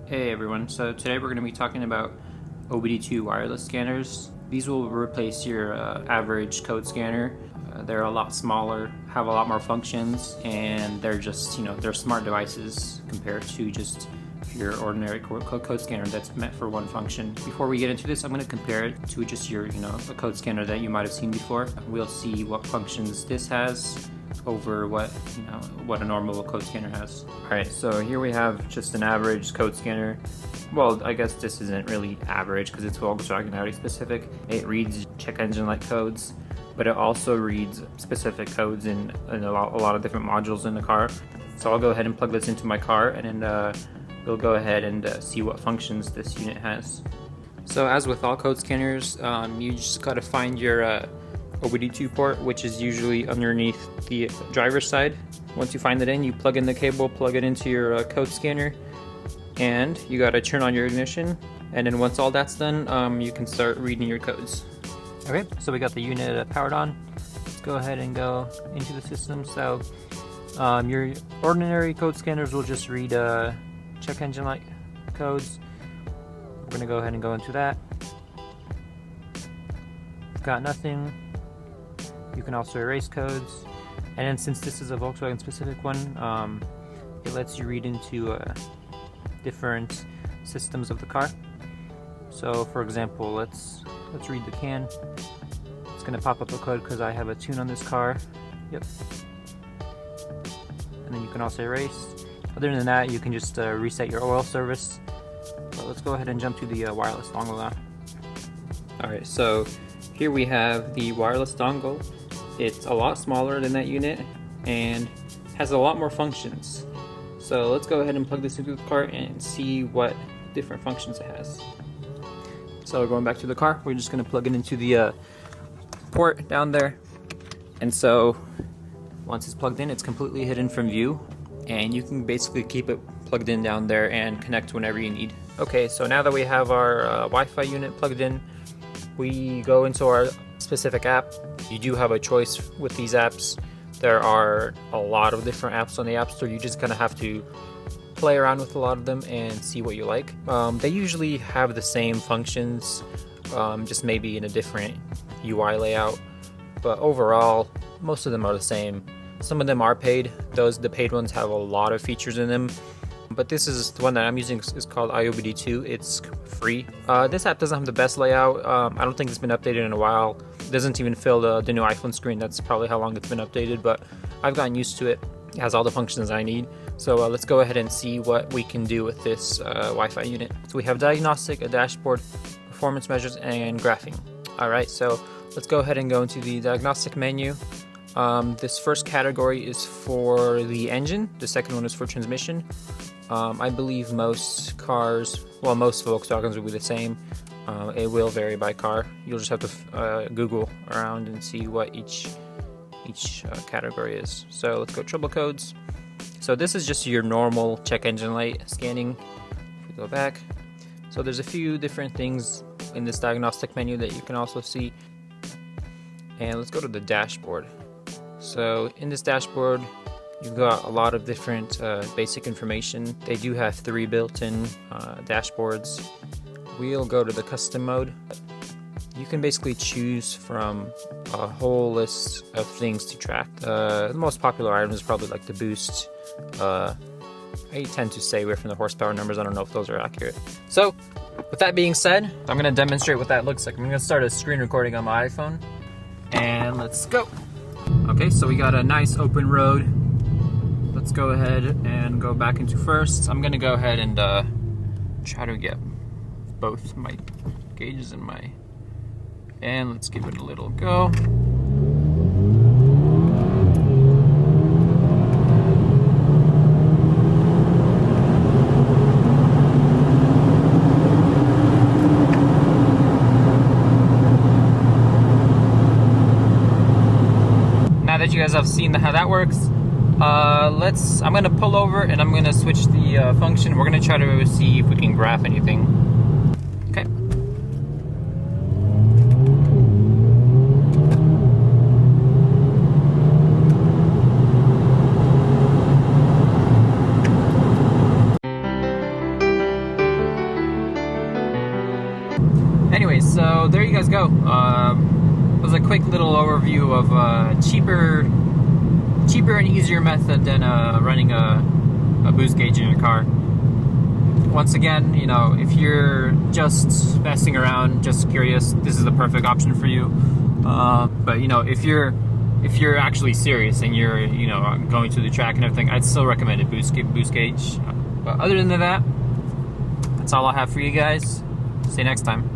Hey everyone, so today we're going to be talking about obd2 wireless scanners. These will replace your average code scanner. They're a lot smaller, have a lot more functions, and they're just, they're smart devices compared to just your ordinary code scanner that's meant for one function. Before we get into this, I'm going to compare it to just your, a code scanner that you might have seen before. We'll see what functions this has over what a normal code scanner has. Alright, so here we have just an average code scanner. Well, I guess this isn't really average because it's Volkswagen Audi specific. It reads check engine light codes, but it also reads specific codes in a lot of different modules in the car. So I'll go ahead and plug this into my car, and then we'll go ahead and see what functions this unit has. So as with all code scanners, you just gotta find your obd2 port, which is usually underneath the driver's side. Once you find it you plug in the cable, plug it into your code scanner, and you gotta turn on your ignition, and then once all that's done, you can start reading your codes. Okay, so we got the unit powered on. Let's go ahead and go into the system. So your ordinary code scanners will just read check engine light codes. We're gonna go ahead and go into that. Got nothing. You can also erase codes, and then since this is a Volkswagen specific one, it lets you read into different systems of the car. So for example, let's read the can. It's gonna pop up a code because I have a tune on this car. Yep. And then you can also erase. Other than that, you can just reset your oil service. But let's go ahead and jump to the wireless dongle now. Alright, so here we have the wireless dongle. It's a lot smaller than that unit and has a lot more functions. So let's go ahead and plug this into the car and see what different functions it has. So going back to the car, we're just going to plug it into the port down there. And so once it's plugged in, it's completely hidden from view, and you can basically keep it plugged in down there and connect whenever you need. Okay, so now that we have our Wi-Fi unit plugged in, we go into our specific app. You do have a choice with these apps. There are a lot of different apps on the App Store. You just kind of have to play around with a lot of them and see what you like. They usually have the same functions, just maybe in a different UI layout, but overall most of them are the same. Some of them are paid. The paid ones have a lot of features in them, but this is the one that I'm using. Is called obd2. It's free. This app doesn't have the best layout. I don't think it's been updated in a while. It doesn't even fill the new iPhone screen. That's probably how long it's been updated, but I've gotten used to it. It has all the functions I need. So let's go ahead and see what we can do with this Wi-Fi unit. So we have diagnostic, a dashboard, performance measures, and graphing. Alright, so let's go ahead and go into the diagnostic menu. This first category is for the engine. The second one is for transmission. I believe most cars, well, most Volkswagens will be the same. It will vary by car. You'll just have to Google around and see what each category is. So let's go trouble codes. So this is just your normal check engine light scanning. If we go back, so there's a few different things in this diagnostic menu that you can also see. And let's go to the dashboard. So in this dashboard, you've got a lot of different basic information. They do have 3 built-in dashboards. We'll go to the custom mode. You can basically choose from a whole list of things to track. The most popular item is probably like the boost. I tend to stay away from the horsepower numbers. I don't know if those are accurate. So with that being said, I'm going to demonstrate what that looks like. I'm going to start a screen recording on my iPhone, and let's go. Okay, so we got a nice open road. Let's go ahead and go back into first. I'm gonna go ahead and try to get both my gauges in my, and let's give it a little go. Now that you guys have seen how that works, I'm gonna pull over and I'm gonna switch the function. We're gonna try to see if we can graph anything. Okay. Anyways, so there you guys go. It was a quick little overview of cheaper and easier method than running a boost gauge in your car. Once again, you know, if you're just messing around, just curious, this is the perfect option for you. But you know, if you're actually serious and you're, you know, going to the track and everything, I'd still recommend a boost gauge. But other than that, that's all I have for you guys. See you next time.